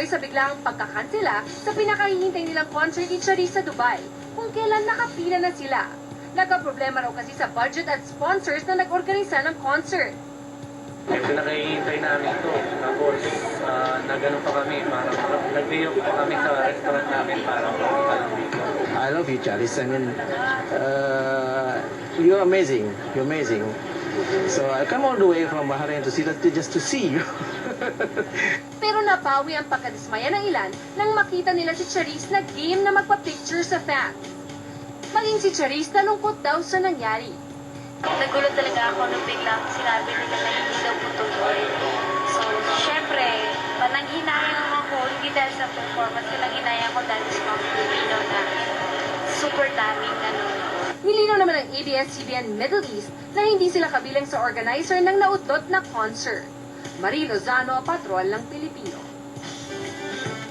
sa biglang pagkakansela sa pinakahihintay nilang concert ni Charisse sa Dubai, kung kailan nakapila na sila. Nagka-problema raw kasi sa budget at sponsors na nag-organisa ng concert. Pinakahihintay namin ito. Tapos, nagano pa kami, parang nag-day pa kami sa restaurant namin para dito. I love you, Charisse. I mean, you're amazing. You're amazing. So I come all the way from Bahrain to see that just to see you. Pero napawi ang pagkadismaya ng ilan nang makita nila si Charisse na game na magpa-picture sa fans. Maging si Charisse nalungkot daw sa nangyari. Nagulat talaga ako nung biglang sinabi nila na hindi daw po tuloy. So, syempre, pananghinayang ako, hindi dahil sa performance, pananghinayang ako dahil sa mga Filipino na super daming nanonood. Nilinaw naman ng ABS-CBN Middle East na hindi sila kabilang sa organizer ng nautot na concert. Marie Lozano, Patrol ng Pilipino.